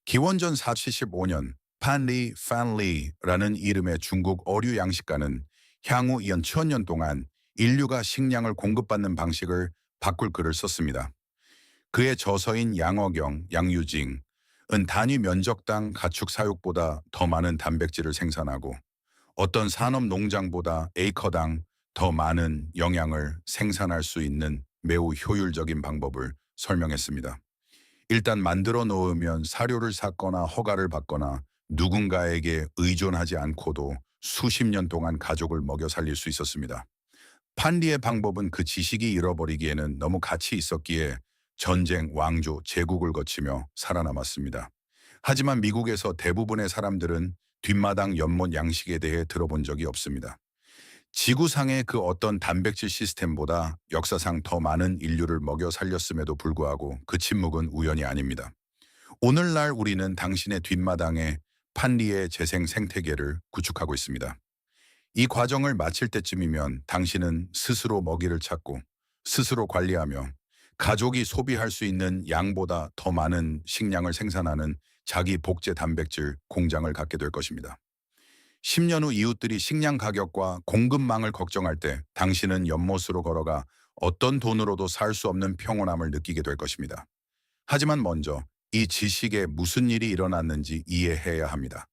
기원전 475년 판리 판리라는 이름의 중국 어류 양식가는 향후 연 1000년 동안 인류가 식량을 공급받는 방식을 바꿀 글을 썼습니다. 그의 저서인 양어경, 양유징은 단위 면적당 가축 사육보다 더 많은 단백질을 생산하고 어떤 산업 농장보다 에이커당 더 많은 영양을 생산할 수 있는 매우 효율적인 방법을 설명했습니다. 일단 만들어 놓으면 사료를 샀거나 허가를 받거나 누군가에게 의존하지 않고도 수십 년 동안 가족을 먹여 살릴 수 있었습니다. 판리의 방법은 그 지식이 잃어버리기에는 너무 가치 있었기에 전쟁, 왕조, 제국을 거치며 살아남았습니다. 하지만 미국에서 대부분의 사람들은 뒷마당 연못 양식에 대해 들어본 적이 없습니다. 지구상의 그 어떤 단백질 시스템보다 역사상 더 많은 인류를 먹여 살렸음에도 불구하고 그 침묵은 우연이 아닙니다. 오늘날 우리는 당신의 뒷마당에 판리의 재생 생태계를 구축하고 있습니다. 이 과정을 마칠 때쯤이면 당신은 스스로 먹이를 찾고 스스로 관리하며 가족이 소비할 수 있는 양보다 더 많은 식량을 생산하는 자기 복제 단백질 공장을 갖게 될 것입니다. 10년 후 이웃들이 식량 가격과 공급망을 걱정할 때 당신은 연못으로 걸어가 어떤 돈으로도 살 수 없는 평온함을 느끼게 될 것입니다. 하지만 먼저 이 지식에 무슨 일이 일어났는지 이해해야 합니다.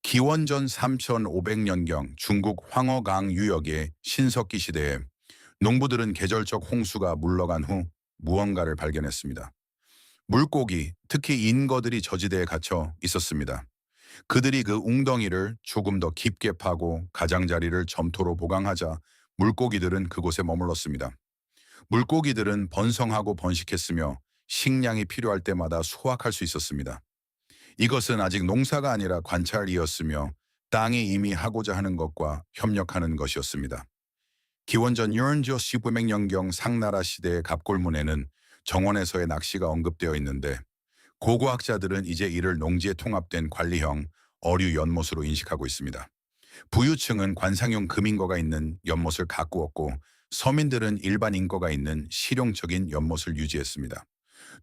기원전 3500년경 중국 황허강 유역의 신석기 시대에 농부들은 계절적 홍수가 물러간 후 무언가를 발견했습니다. 물고기, 특히 인거들이 저지대에 갇혀 있었습니다. 그들이 그 웅덩이를 조금 더 깊게 파고 가장자리를 점토로 보강하자 물고기들은 그곳에 머물렀습니다. 물고기들은 번성하고 번식했으며 식량이 필요할 때마다 수확할 수 있었습니다. 이것은 아직 농사가 아니라 관찰이었으며 땅이 이미 하고자 하는 것과 협력하는 것이었습니다. 기원전 1500년경 상나라 시대의 갑골문에는 정원에서의 낚시가 언급되어 있는데 고고학자들은 이제 이를 농지에 통합된 관리형 어류 연못으로 인식하고 있습니다. 부유층은 관상용 금인거가 있는 연못을 가꾸었고 서민들은 일반 인거가 있는 실용적인 연못을 유지했습니다.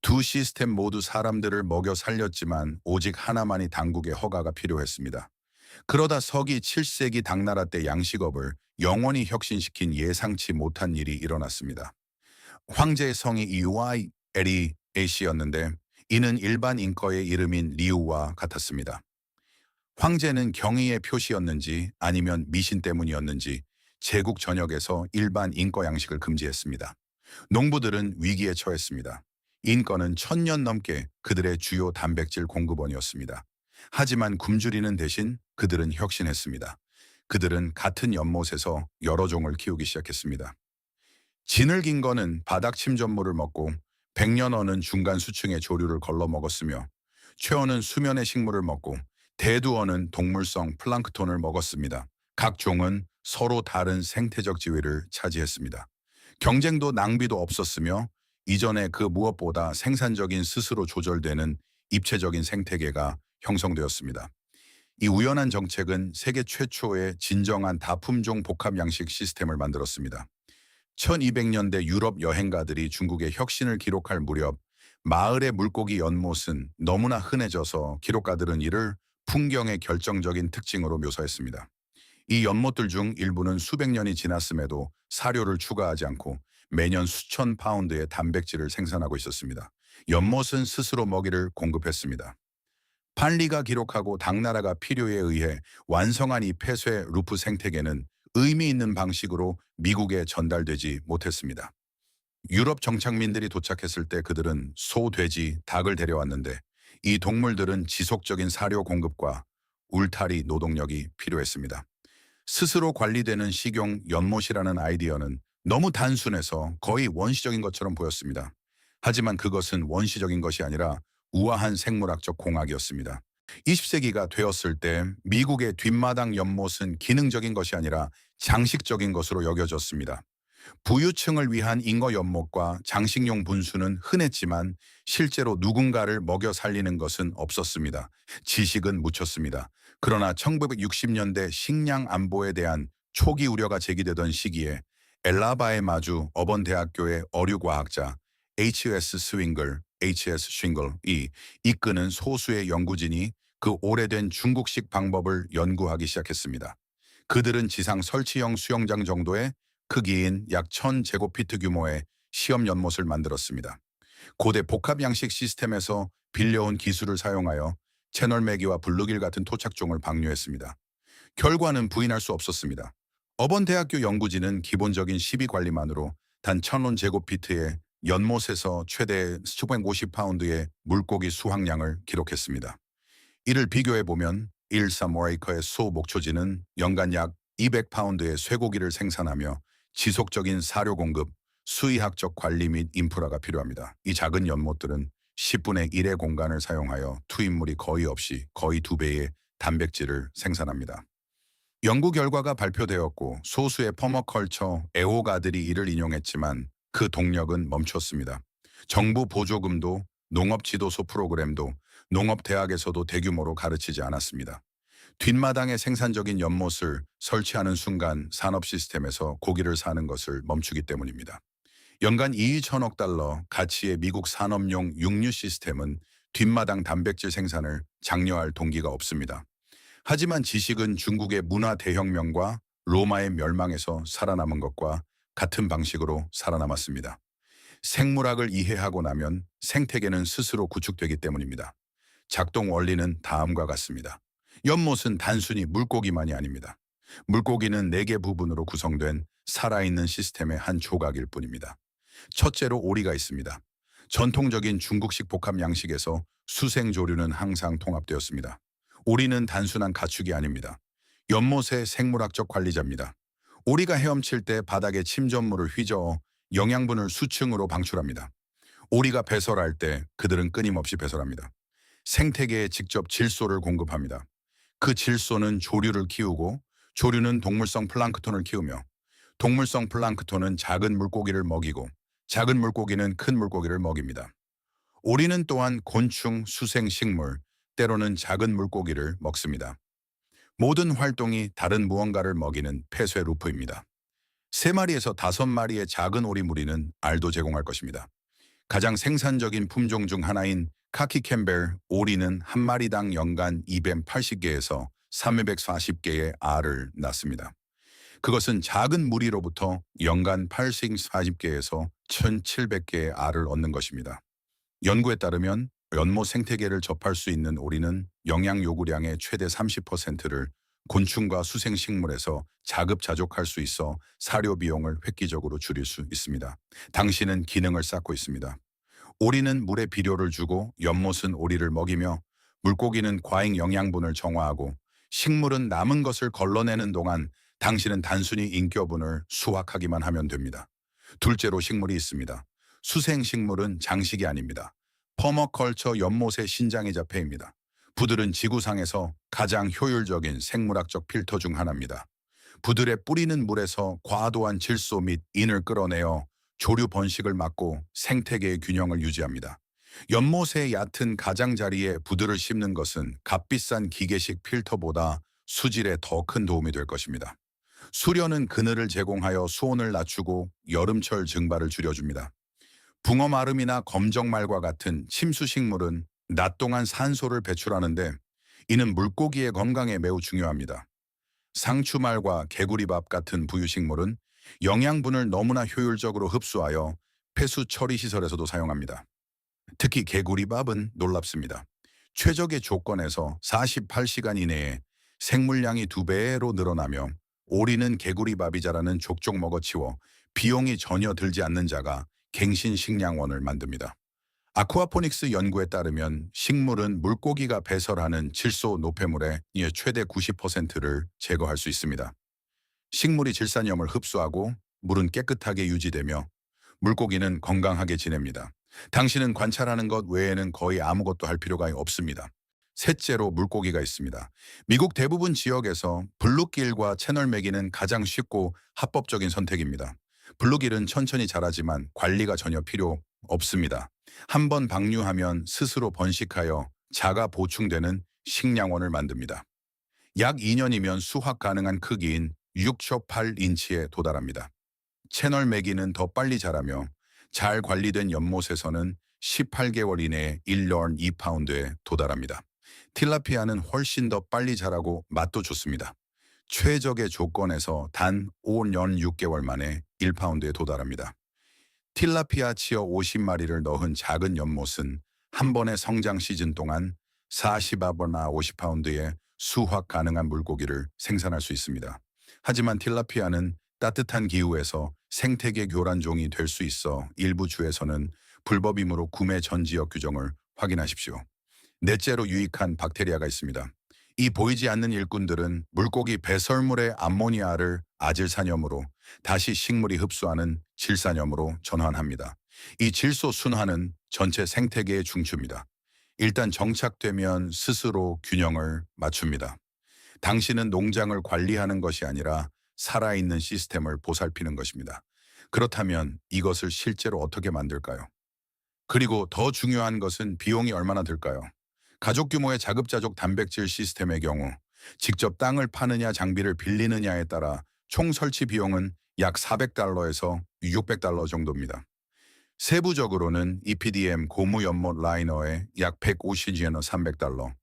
두 시스템 모두 사람들을 먹여 살렸지만 오직 하나만이 당국의 허가가 필요했습니다. 그러다 서기 7세기 당나라 때 양식업을 영원히 혁신시킨 예상치 못한 일이 일어났습니다. 황제의 성이 이와이 에리에시였는데 이는 일반 인거의 이름인 리우와 같았습니다. 황제는 경의의 표시였는지 아니면 미신 때문이었는지 제국 전역에서 일반 인거 양식을 금지했습니다. 농부들은 위기에 처했습니다. 인거는 1000년 넘게 그들의 주요 단백질 공급원이었습니다. 하지만 굶주리는 대신 그들은 혁신했습니다. 그들은 같은 연못에서 여러 종을 키우기 시작했습니다. 지늘긴 거는 바닥 침전물을 먹고 백년어는 중간 수층의 조류를 걸러 먹었으며 최어는 수면의 식물을 먹고 대두어는 동물성 플랑크톤을 먹었습니다. 각 종은 서로 다른 생태적 지위를 차지했습니다. 경쟁도 낭비도 없었으며 이전에 그 무엇보다 생산적인 스스로 조절되는 입체적인 생태계가 형성되었습니다. 이 우연한 정책은 세계 최초의 진정한 다품종 복합 양식 시스템을 만들었습니다. 1200년대 유럽 여행가들이 중국의 혁신을 기록할 무렵 마을의 물고기 연못은 너무나 흔해져서 기록가들은 이를 풍경의 결정적인 특징으로 묘사했습니다. 이 연못들 중 일부는 수백 년이 지났음에도 사료를 추가하지 않고 매년 수천 파운드의 단백질을 생산하고 있었습니다. 연못은 스스로 먹이를 공급했습니다. 판리가 기록하고 당나라가 필요에 의해 완성한 이 폐쇄 루프 생태계는 의미 있는 방식으로 미국에 전달되지 못했습니다. 유럽 정착민들이 도착했을 때 그들은 소, 돼지, 닭을 데려왔는데 이 동물들은 지속적인 사료 공급과 울타리 노동력이 필요했습니다. 스스로 관리되는 식용 연못이라는 아이디어는 너무 단순해서 거의 원시적인 것처럼 보였습니다. 하지만 그것은 원시적인 것이 아니라 우아한 생물학적 공학이었습니다. 20세기가 되었을 때 미국의 뒷마당 연못은 기능적인 것이 아니라 장식적인 것으로 여겨졌습니다. 부유층을 위한 인거 연못과 장식용 분수는 흔했지만 실제로 누군가를 먹여 살리는 것은 없었습니다. 지식은 묻혔습니다. 그러나 1960년대 식량 안보에 대한 초기 우려가 제기되던 시기에 엘라바의 마주 어번 대학교의 어류과학자 H.S. 스윙글 HS 싱글이 이끄는 소수의 연구진이 그 오래된 중국식 방법을 연구하기 시작했습니다. 그들은 지상 설치형 수영장 정도의 크기인 약 1000제곱피트 규모의 시험 연못을 만들었습니다. 고대 복합 양식 시스템에서 빌려온 기술을 사용하여 채널 매기와 블루길 같은 토착종을 방류했습니다. 결과는 부인할 수 없었습니다. 어번대학교 연구진은 기본적인 시비 관리만으로 단 1000제곱피트의 연못에서 최대 750파운드의 물고기 수확량을 기록했습니다. 이를 비교해보면 1.3에이커의 소 목초지는 연간 약 200파운드의 쇠고기를 생산하며 지속적인 사료 공급, 수의학적 관리 및 인프라가 필요합니다. 이 작은 연못들은 10분의 1의 공간을 사용하여 투입물이 거의 없이 거의 2배의 단백질을 생산합니다. 연구 결과가 발표되었고 소수의 퍼머컬처 애호가들이 이를 인용했지만 그 동력은 멈췄습니다. 정부 보조금도 농업지도소 프로그램도 농업대학에서도 대규모로 가르치지 않았습니다. 뒷마당에 생산적인 연못을 설치하는 순간 산업 시스템에서 고기를 사는 것을 멈추기 때문입니다. 연간 2천억 달러 가치의 미국 산업용 육류 시스템은 뒷마당 단백질 생산을 장려할 동기가 없습니다. 하지만 지식은 중국의 문화 대혁명과 로마의 멸망에서 살아남은 것과 같은 방식으로 살아남았습니다. 생물학을 이해하고 나면 생태계는 스스로 구축되기 때문입니다. 작동 원리는 다음과 같습니다. 연못은 단순히 물고기만이 아닙니다. 물고기는 4개 부분으로 구성된 살아있는 시스템의 한 조각일 뿐입니다. 첫째로 오리가 있습니다. 전통적인 중국식 복합 양식에서 수생조류는 항상 통합되었습니다. 오리는 단순한 가축이 아닙니다. 연못의 생물학적 관리자입니다. 오리가 헤엄칠 때 바닥에 침전물을 휘저어 영양분을 수층으로 방출합니다. 오리가 배설할 때 그들은 끊임없이 배설합니다. 생태계에 직접 질소를 공급합니다. 그 질소는 조류를 키우고 조류는 동물성 플랑크톤을 키우며 동물성 플랑크톤은 작은 물고기를 먹이고 작은 물고기는 큰 물고기를 먹입니다. 오리는 또한 곤충, 수생, 식물, 때로는 작은 물고기를 먹습니다. 모든 활동이 다른 무언가를 먹이는 폐쇄 루프입니다. 3마리에서 5마리의 작은 오리 무리는 알도 제공할 것입니다. 가장 생산적인 품종 중 하나인 카키 캠벨 오리는 한 마리당 연간 280개에서 340개의 알을 낳습니다. 그것은 작은 무리로부터 연간 840개에서 1700개의 알을 얻는 것입니다. 연구에 따르면 연못 생태계를 접할 수 있는 오리는 영양 요구량의 최대 30%를 곤충과 수생식물에서 자급자족할 수 있어 사료 비용을 획기적으로 줄일 수 있습니다. 당신은 기능을 쌓고 있습니다. 오리는 물에 비료를 주고 연못은 오리를 먹이며 물고기는 과잉 영양분을 정화하고 식물은 남은 것을 걸러내는 동안 당신은 단순히 인격분을 수확하기만 하면 됩니다. 둘째로 식물이 있습니다. 수생식물은 장식이 아닙니다. 퍼머컬처 연못의 신장의자폐입니다. 부들은 지구상에서 가장 효율적인 생물학적 필터 중 하나입니다. 부들의 뿌리는 물에서 과도한 질소 및 인을 끌어내어 조류 번식을 막고 생태계의 균형을 유지합니다. 연못의 얕은 가장자리에 부들을 심는 것은 값비싼 기계식 필터보다 수질에 더 큰 도움이 될 것입니다. 수려는 그늘을 제공하여 수온을 낮추고 여름철 증발을 줄여줍니다. 붕어마름이나 검정말과 같은 침수식물은 낮 동안 산소를 배출하는데 이는 물고기의 건강에 매우 중요합니다. 상추말과 개구리밥 같은 부유식물은 영양분을 너무나 효율적으로 흡수하여 폐수 처리 시설에서도 사용합니다. 특히 개구리밥은 놀랍습니다. 최적의 조건에서 48시간 이내에 생물량이 2배로 늘어나며 오리는 개구리밥이 자라는 족족 먹어치워 비용이 전혀 들지 않는 자가 갱신식량원을 만듭니다. 아쿠아포닉스 연구에 따르면 식물은 물고기가 배설하는 질소 노폐물의 최대 90%를 제거할 수 있습니다. 식물이 질산염을 흡수하고 물은 깨끗하게 유지되며 물고기는 건강하게 지냅니다. 당신은 관찰하는 것 외에는 거의 아무것도 할 필요가 없습니다. 셋째로 물고기가 있습니다. 미국 대부분 지역에서 블루길과 채널 매기는 가장 쉽고 합법적인 선택입니다. 블루길은 천천히 자라지만 관리가 전혀 필요 없습니다. 한 번 방류하면 스스로 번식하여 자가 보충되는 식량원을 만듭니다. 약 2년이면 수확 가능한 크기인 6.8인치에 도달합니다. 채널 매기는 더 빨리 자라며 잘 관리된 연못에서는 18개월 이내에 1년 2파운드에 도달합니다. 틸라피아는 훨씬 더 빨리 자라고 맛도 좋습니다. 최적의 조건에서 단 5년 6개월 만에 1파운드에 도달합니다. 틸라피아 치어 50마리를 넣은 작은 연못은 한 번의 성장 시즌 동안 40아버나 50파운드의 수확 가능한 물고기를 생산할 수 있습니다. 하지만 틸라피아는 따뜻한 기후에서 생태계 교란종이 될 수 있어 일부 주에서는 불법이므로 구매 전 지역 규정을 확인하십시오. 넷째로 유익한 박테리아가 있습니다. 이 보이지 않는 일꾼들은 물고기 배설물의 암모니아를 아질산염으로 다시 식물이 흡수하는 질산염으로 전환합니다. 이 질소 순환은 전체 생태계의 중추입니다. 일단 정착되면 스스로 균형을 맞춥니다. 당신은 농장을 관리하는 것이 아니라 살아있는 시스템을 보살피는 것입니다. 그렇다면 이것을 실제로 어떻게 만들까요? 그리고 더 중요한 것은 비용이 얼마나 들까요? 가족 규모의 자급자족 단백질 시스템의 경우 직접 땅을 파느냐 장비를 빌리느냐에 따라 총 설치 비용은 약 400달러에서 600달러 정도입니다. 세부적으로는 EPDM 고무 연못 라이너에 약 150엔 300달러,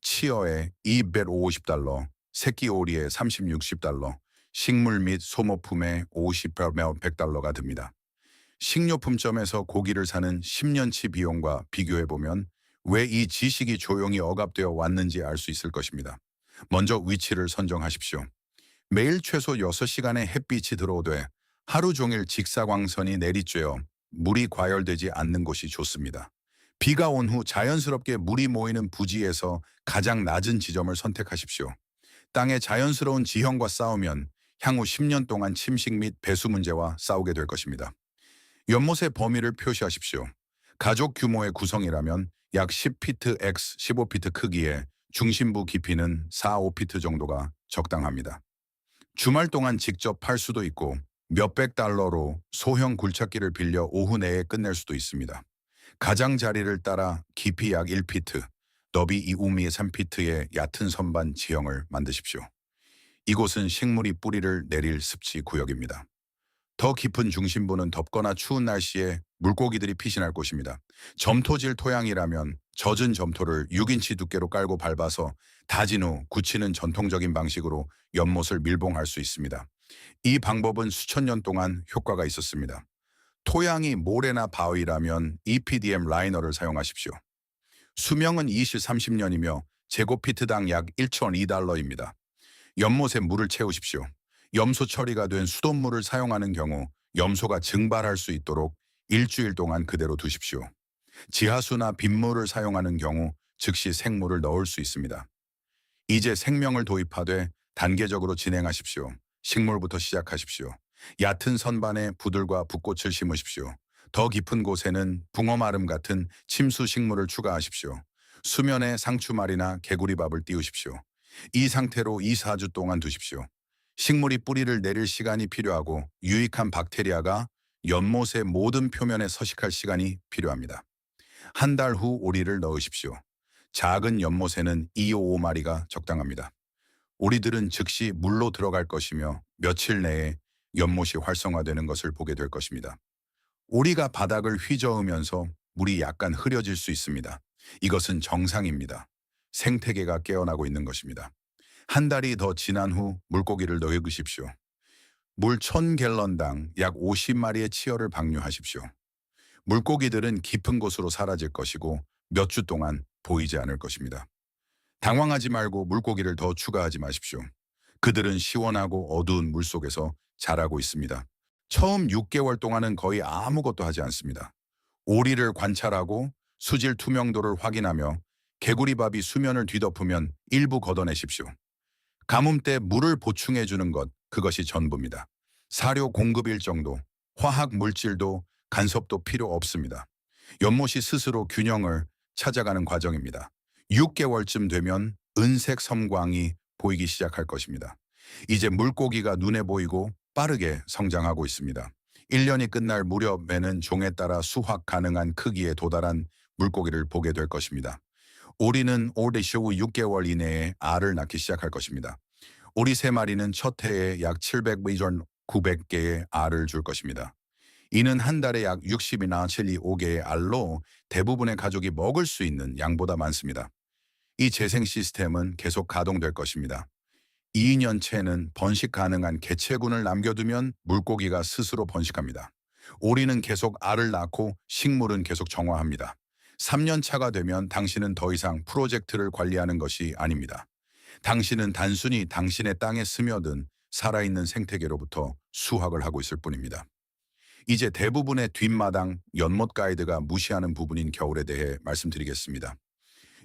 치어에 250달러, 새끼 오리에 30, 60달러, 식물 및 소모품에 50에 100달러가 듭니다. 식료품점에서 고기를 사는 10년치 비용과 비교해보면 왜 이 지식이 조용히 억압되어 왔는지 알 수 있을 것입니다. 먼저 위치를 선정하십시오. 매일 최소 6시간의 햇빛이 들어오되 하루 종일 직사광선이 내리쬐어 물이 과열되지 않는 곳이 좋습니다. 비가 온 후 자연스럽게 물이 모이는 부지에서 가장 낮은 지점을 선택하십시오. 땅의 자연스러운 지형과 싸우면 향후 10년 동안 침식 및 배수 문제와 싸우게 될 것입니다. 연못의 범위를 표시하십시오. 가족 규모의 구성이라면 약 10피트 x 15피트 크기에 중심부 깊이는 4, 5피트 정도가 적당합니다. 주말 동안 직접 할 수도 있고 몇백 달러로 소형 굴착기를 빌려 오후 내에 끝낼 수도 있습니다. 가장자리를 따라 깊이 약 1피트, 너비 2우미 3피트의 얕은 선반 지형을 만드십시오. 이곳은 식물이 뿌리를 내릴 습지 구역입니다. 더 깊은 중심부는 덥거나 추운 날씨에 물고기들이 피신할 곳입니다. 점토질 토양이라면 젖은 점토를 6인치 두께로 깔고 밟아서 다진 후 굳히는 전통적인 방식으로 연못을 밀봉할 수 있습니다. 이 방법은 수천 년 동안 효과가 있었습니다. 토양이 모래나 바위라면 EPDM 라이너를 사용하십시오. 수명은 20, 30년이며 제곱피트당 약 1,200달러입니다. 연못에 물을 채우십시오. 염소 처리가 된 수돗물을 사용하는 경우 염소가 증발할 수 있도록 일주일 동안 그대로 두십시오. 지하수나 빗물을 사용하는 경우 즉시 생물을 넣을 수 있습니다. 이제 생명을 도입하되 단계적으로 진행하십시오. 식물부터 시작하십시오. 얕은 선반에 부들과 붓꽃을 심으십시오. 더 깊은 곳에는 붕어마름 같은 침수 식물을 추가하십시오. 수면에 상추말이나 개구리밥을 띄우십시오. 이 상태로 2, 4주 동안 두십시오. 식물이 뿌리를 내릴 시간이 필요하고 유익한 박테리아가 연못의 모든 표면에 서식할 시간이 필요합니다. 한 달 후 오리를 넣으십시오. 작은 연못에는 2, 5마리가 적당합니다. 오리들은 즉시 물로 들어갈 것이며 며칠 내에 연못이 활성화되는 것을 보게 될 것입니다. 오리가 바닥을 휘저으면서 물이 약간 흐려질 수 있습니다. 이것은 정상입니다. 생태계가 깨어나고 있는 것입니다. 한 달이 더 지난 후 물고기를 넣으십시오. 물 1000갤런당 약 50마리의 치어를 방류하십시오. 물고기들은 깊은 곳으로 사라질 것이고 몇 주 동안 보이지 않을 것입니다. 당황하지 말고 물고기를 더 추가하지 마십시오. 그들은 시원하고 어두운 물속에서 자라고 있습니다. 처음 6개월 동안은 거의 아무것도 하지 않습니다. 오리를 관찰하고 수질 투명도를 확인하며 개구리밥이 수면을 뒤덮으면 일부 걷어내십시오. 가뭄 때 물을 보충해 주는 것, 그것이 전부입니다. 사료 공급일 정도, 화학 물질도 간섭도 필요 없습니다. 연못이 스스로 균형을 찾아가는 과정입니다. 6개월쯤 되면 은색 섬광이 보이기 시작할 것입니다. 이제 물고기가 눈에 보이고 빠르게 성장하고 있습니다. 1년이 끝날 무렵에는 종에 따라 수확 가능한 크기에 도달한 물고기를 보게 될 것입니다. 오리는 올해 후 6개월 이내에 알을 낳기 시작할 것입니다. 오리 3마리는 첫 해에 약 700 이전 900개의 알을 줄 것입니다. 이는 한 달에 약 60이나 75개의 알로 대부분의 가족이 먹을 수 있는 양보다 많습니다. 이 재생 시스템은 계속 가동될 것입니다. 2년째는 번식 가능한 개체군을 남겨두면 물고기가 스스로 번식합니다. 오리는 계속 알을 낳고 식물은 계속 정화합니다. 3년 차가 되면 당신은 더 이상 프로젝트를 관리하는 것이 아닙니다. 당신은 단순히 당신의 땅에 스며든 살아있는 생태계로부터 수확을 하고 있을 뿐입니다. 이제 대부분의 뒷마당 연못 가이드가 무시하는 부분인 겨울에 대해 말씀드리겠습니다.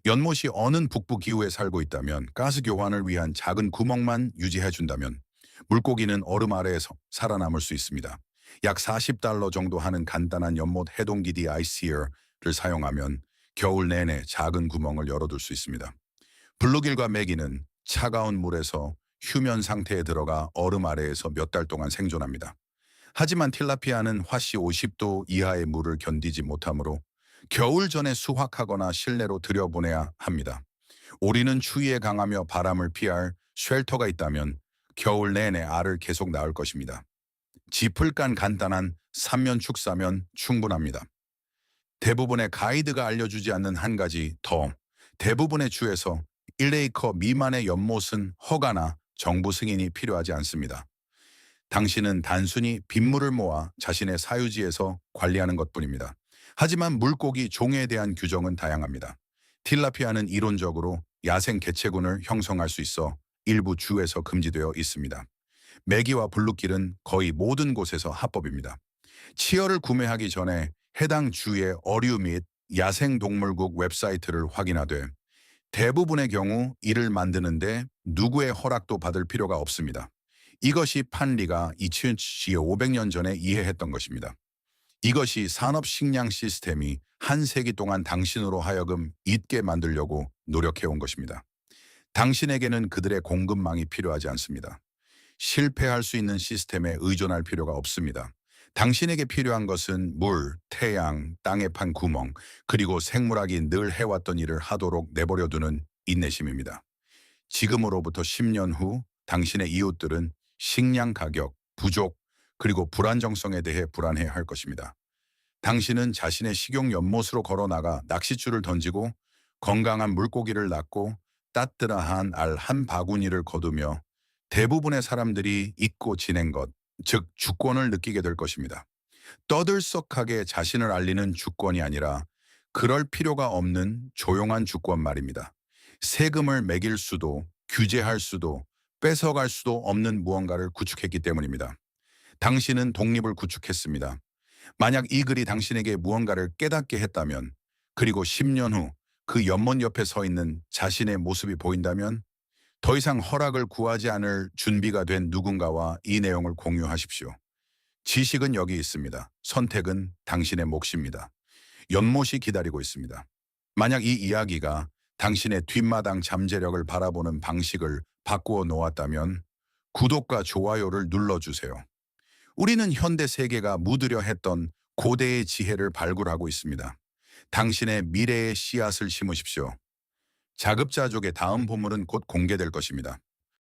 연못이 어느 북부 기후에 살고 있다면 가스 교환을 위한 작은 구멍만 유지해 준다면 물고기는 얼음 아래에서 살아남을 수 있습니다. 약 $40 정도 하는 간단한 연못 해동기디 아이시어를 사용하면 겨울 내내 작은 구멍을 열어둘 수 있습니다. 블루길과 메기는 차가운 물에서 휴면 상태에 들어가 얼음 아래에서 몇 달 동안 생존합니다. 하지만 틸라피아는 화씨 50도 이하의 물을 견디지 못하므로 겨울 전에 수확하거나 실내로 들여보내야 합니다. 오리는 추위에 강하며 바람을 피할 쉘터가 있다면 겨울 내내 알을 계속 낳을 것입니다. 짚을 깐 간단한 3면 축사면 충분합니다. 대부분의 가이드가 알려주지 않는 한 가지 더, 대부분의 주에서 1에이커 미만의 연못은 허가나 정부 승인이 필요하지 않습니다. 당신은 단순히 빗물을 모아 자신의 사유지에서 관리하는 것뿐입니다. 하지만 물고기 종에 대한 규정은 다양합니다. 틸라피아는 이론적으로 야생 개체군을 형성할 수 있어 일부 주에서 금지되어 있습니다. 메기와 블루길은 거의 모든 곳에서 합법입니다. 치어를 구매하기 전에 해당 주의 어류 및 야생동물국 웹사이트를 확인하되 대부분의 경우 이를 만드는데 누구의 허락도 받을 필요가 없습니다. 이것이 판리가 2500년 전에 이해했던 것입니다. 이것이 산업 식량 시스템이 한 세기 동안 당신으로 하여금 잊게 만들려고 노력해온 것입니다. 당신에게는 그들의 공급망이 필요하지 않습니다. 실패할 수 있는 시스템에 의존할 필요가 없습니다. 당신에게 필요한 것은 물, 태양, 땅에 판 구멍, 그리고 생물학이 늘 해왔던 일을 하도록 내버려두는 인내심입니다. 지금으로부터 10년 후 당신의 이웃들은 식량 가격, 부족, 그리고 불안정성에 대해 불안해할 것입니다. 당신은 자신의 식용 연못으로 걸어나가 낚싯줄을 던지고 건강한 물고기를 낳고 따뜻한 알 한 바구니를 거두며 대부분의 사람들이 잊고 지낸 것, 즉 주권을 느끼게 될 것입니다. 떠들썩하게 자신을 알리는 주권이 아니라 그럴 필요가 없는 조용한 주권 말입니다. 세금을 매길 수도, 규제할 수도, 뺏어갈 수도 없는 무언가를 구축했기 때문입니다. 당신은 독립을 구축했습니다. 만약 이 글이 당신에게 무언가를 깨닫게 했다면, 그리고 10년 후 그 연못 옆에 서 있는 자신의 모습이 보인다면 더 이상 허락을 구하지 않을 준비가 된 누군가와 이 내용을 공유하십시오. 지식은 여기 있습니다. 선택은 당신의 몫입니다. 연못이 기다리고 있습니다. 만약 이 이야기가 당신의 뒷마당 잠재력을 바라보는 방식을 바꾸어 놓았다면 구독과 좋아요를 눌러주세요. 우리는 현대 세계가 묻으려 했던 고대의 지혜를 발굴하고 있습니다. 당신의 미래의 씨앗을 심으십시오. 자급자족의 다음 보물은 곧 공개될 것입니다.